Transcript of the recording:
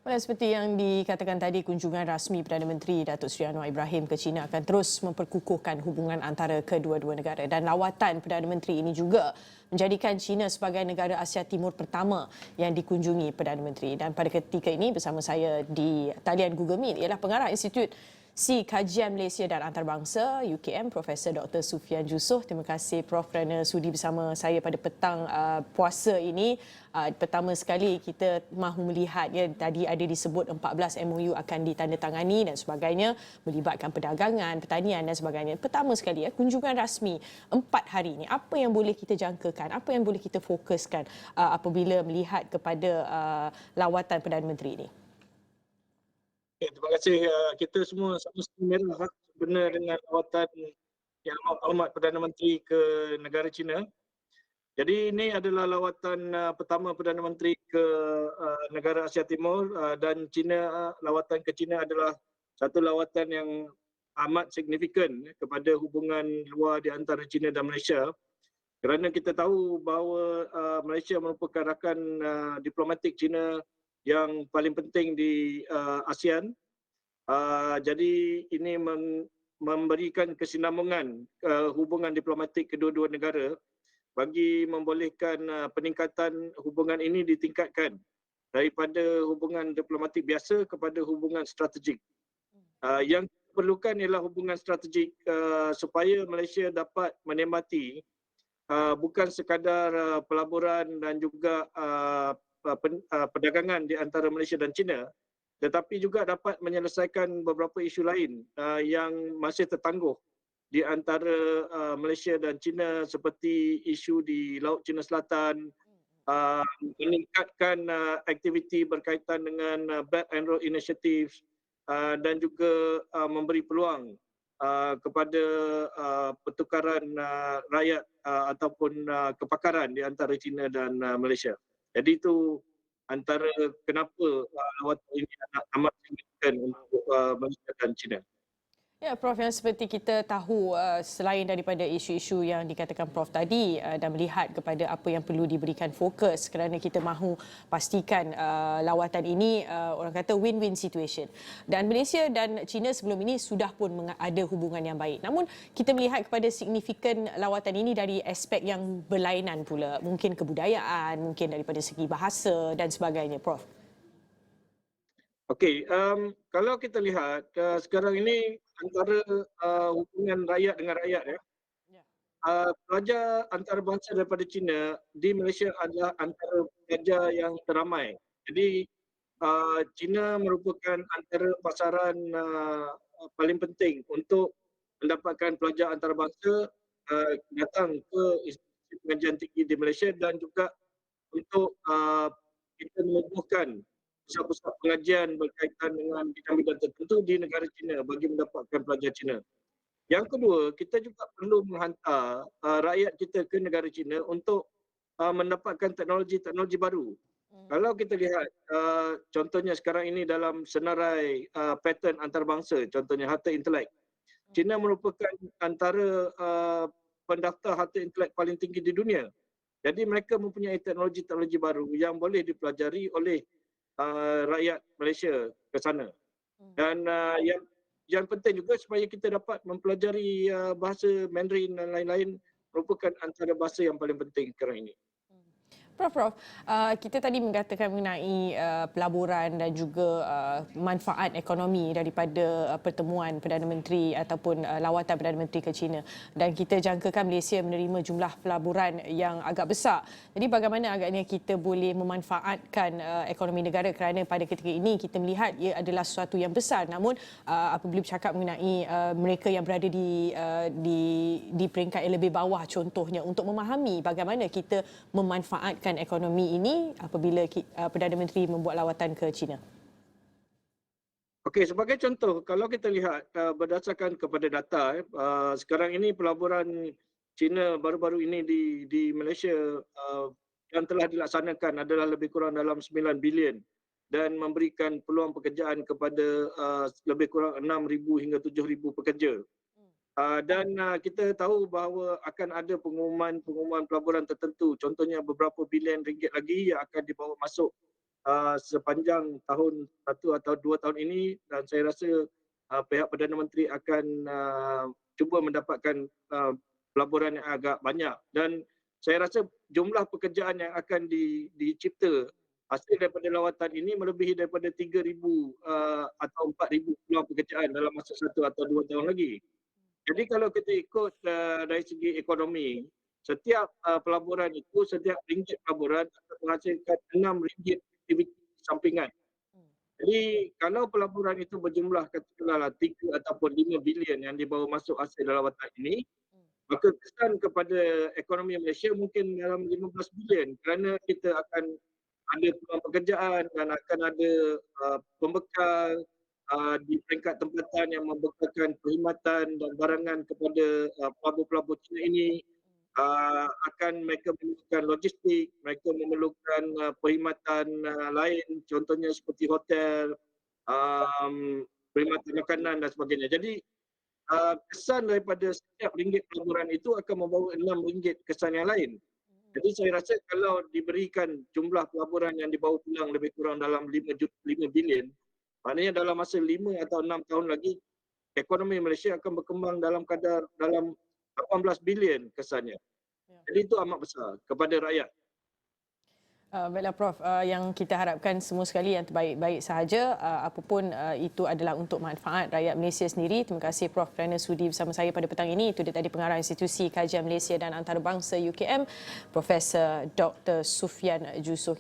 Seperti yang dikatakan tadi, kunjungan rasmi Perdana Menteri Datuk Seri Anwar Ibrahim ke China akan terus memperkukuhkan hubungan antara kedua-dua negara. Dan lawatan Perdana Menteri ini juga menjadikan China sebagai negara Asia Timur pertama yang dikunjungi Perdana Menteri. Dan pada ketika ini bersama saya di talian Google Meet ialah pengarah Institut Si Kajian Malaysia dan Antarabangsa UKM Profesor Dr. Sufian Jusoh. Terima kasih Prof kerana sudi bersama saya pada petang puasa ini. Pertama sekali kita mahu melihat ya tadi ada disebut 14 MOU akan ditandatangani dan sebagainya melibatkan perdagangan, pertanian dan sebagainya. Pertama sekali ya kunjungan rasmi 4 hari ini. Apa yang boleh kita jangkakan? Apa yang boleh kita fokuskan apabila melihat kepada lawatan Perdana Menteri ini? Okay, terima kasih. Kita semua sama-sama merah benar dengan lawatan Yang Amat Perdana Menteri ke negara China. Jadi ini adalah lawatan pertama Perdana Menteri ke negara Asia Timur dan China. Lawatan ke China adalah satu lawatan yang amat signifikan kepada hubungan luar di antara China dan Malaysia. Kerana kita tahu bahawa Malaysia merupakan rakan diplomatik China yang paling penting di ASEAN. Jadi ini memberikan kesinambungan hubungan diplomatik kedua-dua negara bagi membolehkan peningkatan hubungan ini ditingkatkan daripada hubungan diplomatik biasa kepada hubungan strategik. Yang diperlukan ialah hubungan strategik supaya Malaysia dapat menikmati bukan sekadar pelaburan dan juga perdagangan di antara Malaysia dan China, tetapi juga dapat menyelesaikan beberapa isu lain yang masih tertangguh di antara Malaysia dan China seperti isu di Laut Cina Selatan, meningkatkan aktiviti berkaitan dengan Belt and Road Initiative dan juga memberi peluang kepada pertukaran rakyat ataupun kepakaran di antara China dan Malaysia. Jadi itu antara kenapa lawatan ini amat signifikan untuk Malaysia dan China. Ya, Prof, yang seperti kita tahu selain daripada isu-isu yang dikatakan Prof tadi dan melihat kepada apa yang perlu diberikan fokus kerana kita mahu pastikan lawatan ini orang kata win-win situation. Dan Malaysia dan China sebelum ini sudah pun ada hubungan yang baik. Namun kita melihat kepada signifikan lawatan ini dari aspek yang berlainan pula. Mungkin kebudayaan, mungkin daripada segi bahasa dan sebagainya, Prof. Okey, kalau kita lihat sekarang ini antara hubungan rakyat dengan rakyat ya. Pelajar antarabangsa daripada China di Malaysia adalah antara pelajar yang teramai. Jadi China merupakan antara pasaran paling penting untuk mendapatkan pelajar antarabangsa datang ke institusi pengajian tinggi di Malaysia dan juga untuk kita menubuhkan pusat-pusat pengajian berkaitan dengan bidang-bidang tertentu di negara China bagi mendapatkan pelajar China. Yang kedua, kita juga perlu menghantar rakyat kita ke negara China untuk mendapatkan teknologi-teknologi baru. Kalau kita lihat contohnya sekarang ini dalam senarai paten antarabangsa, contohnya harta intelek. China merupakan antara pendaftar harta intelek paling tinggi di dunia. Jadi mereka mempunyai teknologi-teknologi baru yang boleh dipelajari oleh rakyat Malaysia ke sana. Dan yang penting juga supaya kita dapat mempelajari bahasa Mandarin dan lain-lain merupakan antara bahasa yang paling penting sekarang ini. Prof, kita tadi mengatakan mengenai pelaburan dan juga manfaat ekonomi daripada pertemuan Perdana Menteri ataupun lawatan Perdana Menteri ke China. Dan kita jangkakan Malaysia menerima jumlah pelaburan yang agak besar. Jadi bagaimana agaknya kita boleh memanfaatkan ekonomi negara kerana pada ketika ini kita melihat ia adalah sesuatu yang besar. Namun apabila bercakap mengenai mereka yang berada di peringkat yang lebih bawah contohnya untuk memahami bagaimana kita memanfaatkan ekonomi ini apabila Perdana Menteri membuat lawatan ke China? Okey, sebagai contoh, kalau kita lihat berdasarkan kepada data, sekarang ini pelaburan China baru-baru ini di Malaysia yang telah dilaksanakan adalah lebih kurang dalam 9 bilion dan memberikan peluang pekerjaan kepada lebih kurang 6,000 hingga 7,000 pekerja. Dan kita tahu bahawa akan ada pengumuman pelaburan tertentu, contohnya beberapa bilion ringgit lagi yang akan dibawa masuk sepanjang tahun 1 atau 2 tahun ini, dan saya rasa pihak Perdana Menteri akan cuba mendapatkan pelaburan yang agak banyak, dan saya rasa jumlah pekerjaan yang akan dicipta hasil daripada lawatan ini melebihi daripada 3,000 atau 4,000 peluang pekerjaan dalam masa 1 atau 2 tahun lagi. Jadi kalau kita ikut dari segi ekonomi, setiap pelaburan itu, setiap ringgit pelaburan akan menghasilkan RM6 aktiviti sampingan. Jadi kalau pelaburan itu berjumlah katakanlah 3 ataupun 5 bilion yang dibawa masuk hasil lawatan ini, maka kesan kepada ekonomi Malaysia mungkin dalam 15 bilion, kerana kita akan ada peluang pekerjaan dan akan ada pembekal di peringkat tempatan yang membekalkan perkhidmatan dan barangan kepada pelabur-pelabur Cina ini. Akan mereka memerlukan logistik, mereka memerlukan perkhidmatan lain, contohnya seperti hotel, perkhidmatan makanan dan sebagainya. Jadi kesan daripada setiap ringgit pelaburan itu akan membawa RM6 kesan yang lain. Jadi saya rasa kalau diberikan jumlah pelaburan yang dibawa pulang lebih kurang dalam 5 bilion, maknanya dalam masa 5 atau 6 tahun lagi, ekonomi Malaysia akan berkembang dalam 18 bilion kesannya. Jadi itu amat besar kepada rakyat. Baiklah Prof, yang kita harapkan semua sekali yang terbaik-baik sahaja, apapun itu adalah untuk manfaat rakyat Malaysia sendiri. Terima kasih Prof kerana sudi bersama saya pada petang ini. Itu dia tadi Pengarah Institusi Kajian Malaysia dan Antarabangsa UKM, Profesor Dr. Sufian Jusuf.